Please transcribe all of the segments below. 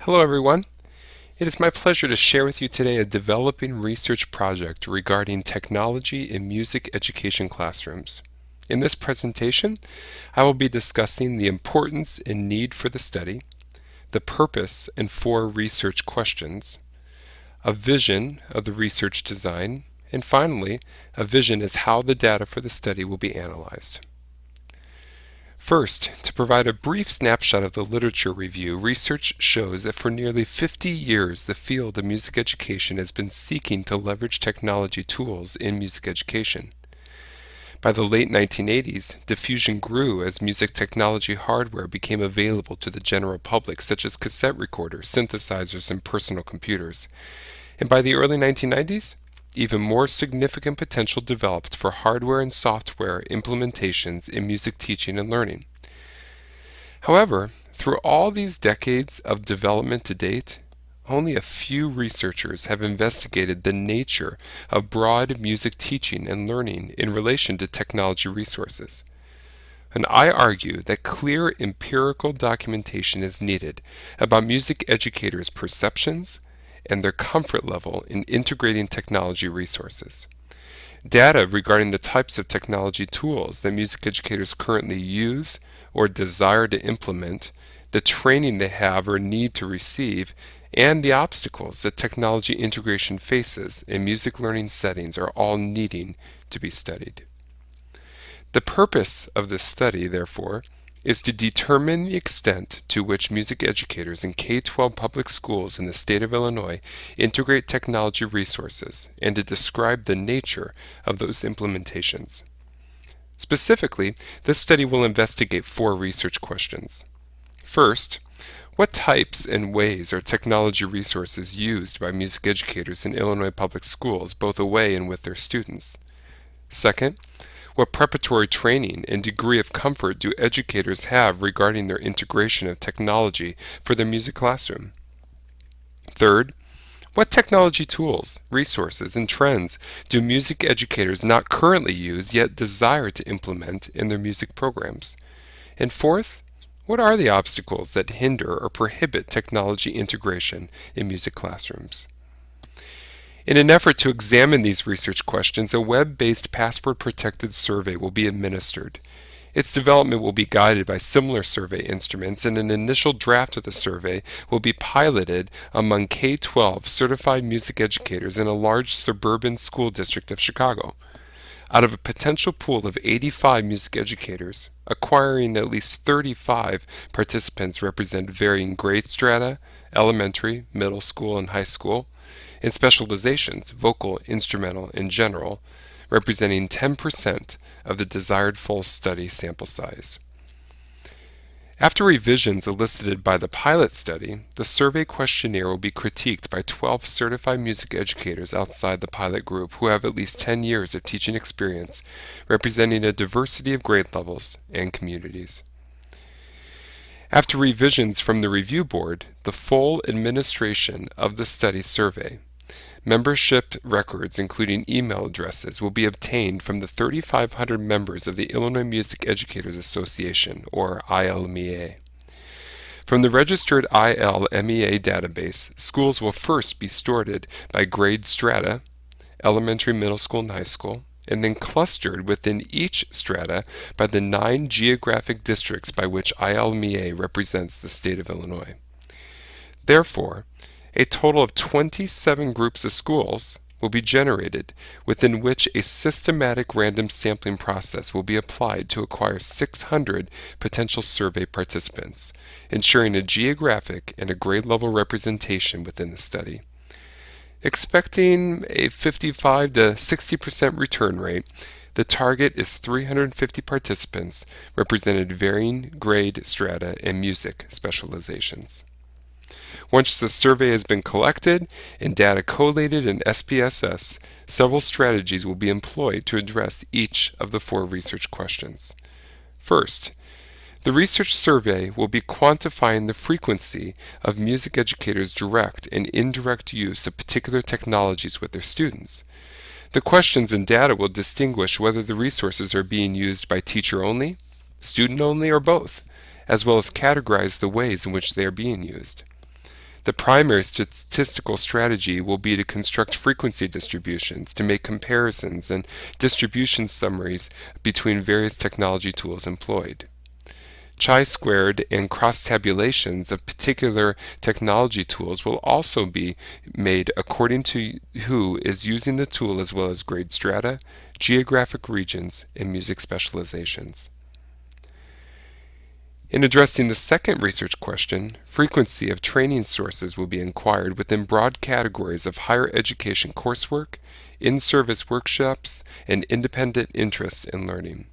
Hello everyone. It is my pleasure to share with you today a developing research project regarding technology in music education classrooms. In this presentation, I will be discussing the importance and need for the study, the purpose and four research questions, a vision of the research design, and finally, a vision as how the data for the study will be analyzed. First, to provide a brief snapshot of the literature review, research shows that for nearly 50 years the field of music education has been seeking to leverage technology tools in music education. By the late 1980s, diffusion grew as music technology hardware became available to the general public, such as cassette recorders, synthesizers, and personal computers. And by the early 1990s, even more significant potential developed for hardware and software implementations in music teaching and learning. However, through all these decades of development to date, only a few researchers have investigated the nature of broad music teaching and learning in relation to technology resources. And I argue that clear empirical documentation is needed about music educators' perceptions and their comfort level in integrating technology resources. Data regarding the types of technology tools that music educators currently use or desire to implement, the training they have or need to receive, and the obstacles that technology integration faces in music learning settings are all needing to be studied. The purpose of this study, therefore, is to determine the extent to which music educators in K-12 public schools in the state of Illinois integrate technology resources and to describe the nature of those implementations. Specifically, this study will investigate four research questions. First, what types and ways are technology resources used by music educators in Illinois public schools, both away and with their students? Second, what preparatory training and degree of comfort do educators have regarding their integration of technology for their music classroom? Third, what technology tools, resources, and trends do music educators not currently use yet desire to implement in their music programs? And fourth, what are the obstacles that hinder or prohibit technology integration in music classrooms? In an effort to examine these research questions, a web-based password-protected survey will be administered. Its development will be guided by similar survey instruments, and an initial draft of the survey will be piloted among K-12 certified music educators in a large suburban school district of Chicago. Out of a potential pool of 85 music educators, acquiring at least 35 participants represent varying grade strata, elementary, middle school, and high school, and specializations, vocal, instrumental, and general, representing 10% of the desired full study sample size. After revisions elicited by the pilot study, the survey questionnaire will be critiqued by 12 certified music educators outside the pilot group who have at least 10 years of teaching experience, representing a diversity of grade levels and communities. After revisions from the review board, the full administration of the study survey, membership records, including email addresses, will be obtained from the 3,500 members of the Illinois Music Educators Association, or ILMEA. From the registered ILMEA database, schools will first be sorted by grade strata, elementary, middle school, and high school, and then clustered within each strata by the 9 geographic districts by which ILMEA represents the state of Illinois. Therefore, a total of 27 groups of schools will be generated, within which a systematic random sampling process will be applied to acquire 600 potential survey participants, ensuring a geographic and a grade level representation within the study. Expecting a 55 to 60% return rate, the target is 350 participants represented varying grade strata and music specializations. Once the survey has been collected and data collated in SPSS, several strategies will be employed to address each of the four research questions. First, the research survey will be quantifying the frequency of music educators' direct and indirect use of particular technologies with their students. The questions and data will distinguish whether the resources are being used by teacher only, student only, or both, as well as categorize the ways in which they are being used. The primary statistical strategy will be to construct frequency distributions to make comparisons and distribution summaries between various technology tools employed. Chi-squared and cross-tabulations of particular technology tools will also be made according to who is using the tool, as well as grade strata, geographic regions, and music specializations. In addressing the second research question, frequency of training sources will be inquired within broad categories of higher education coursework, in-service workshops, and independent interest in learning.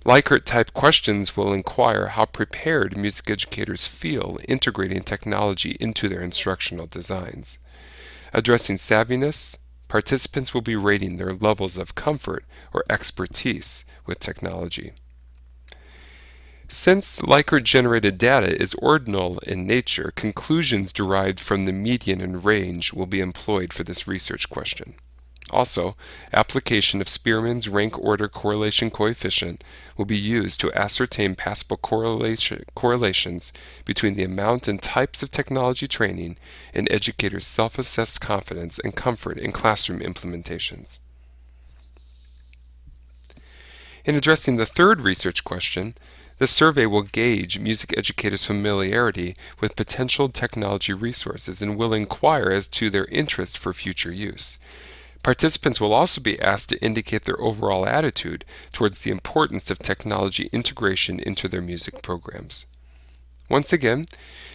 Likert-type questions will inquire how prepared music educators feel integrating technology into their instructional designs. Addressing savviness, participants will be rating their levels of comfort or expertise with technology. Since Likert-generated data is ordinal in nature, conclusions derived from the median and range will be employed for this research question. Also, application of Spearman's rank order correlation coefficient will be used to ascertain possible correlations between the amount and types of technology training and educators' self-assessed confidence and comfort in classroom implementations. In addressing the third research question, the survey will gauge music educators' familiarity with potential technology resources and will inquire as to their interest for future use. Participants will also be asked to indicate their overall attitude towards the importance of technology integration into their music programs. Once again,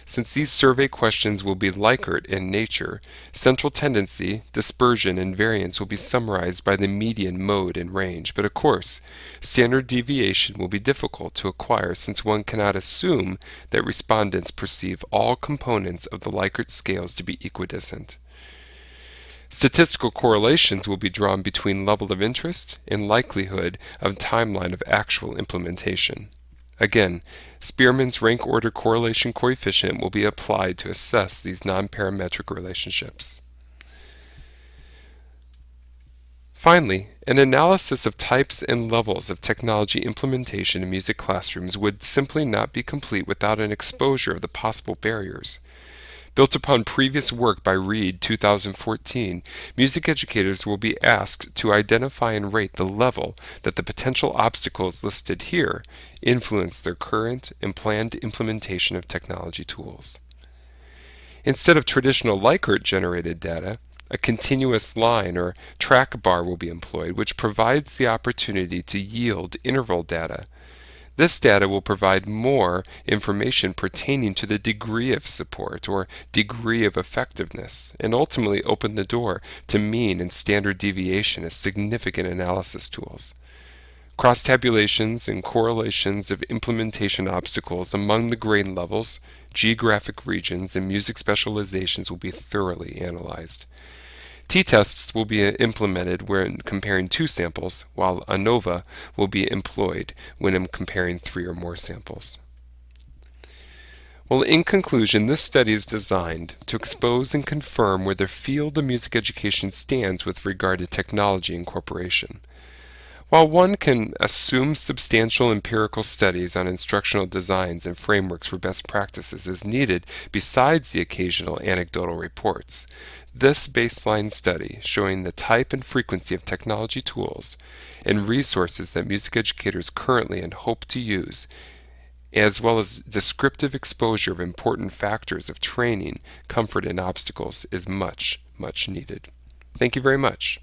since these survey questions will be Likert in nature, central tendency, dispersion, and variance will be summarized by the median, mode, and range. But of course, standard deviation will be difficult to acquire since one cannot assume that respondents perceive all components of the Likert scales to be equidistant. Statistical correlations will be drawn between level of interest and likelihood of timeline of actual implementation. Again, Spearman's rank order correlation coefficient will be applied to assess these nonparametric relationships. Finally, an analysis of types and levels of technology implementation in music classrooms would simply not be complete without an exposure of the possible barriers. Built upon previous work by Reed 2014, music educators will be asked to identify and rate the level that the potential obstacles listed here influence their current and planned implementation of technology tools. Instead of traditional Likert-generated data, a continuous line or track bar will be employed, which provides the opportunity to yield interval data. This data will provide more information pertaining to the degree of support or degree of effectiveness, and ultimately open the door to mean and standard deviation as significant analysis tools. Cross-tabulations and correlations of implementation obstacles among the grade levels, geographic regions, and music specializations will be thoroughly analyzed. T-tests will be implemented when comparing 2 samples, while ANOVA will be employed when comparing 3 or more samples. Well, in conclusion, this study is designed to expose and confirm where the field of music education stands with regard to technology incorporation. While one can assume substantial empirical studies on instructional designs and frameworks for best practices is needed besides the occasional anecdotal reports, this baseline study showing the type and frequency of technology tools and resources that music educators currently and hope to use, as well as descriptive exposure of important factors of training, comfort, and obstacles is much, much needed. Thank you very much.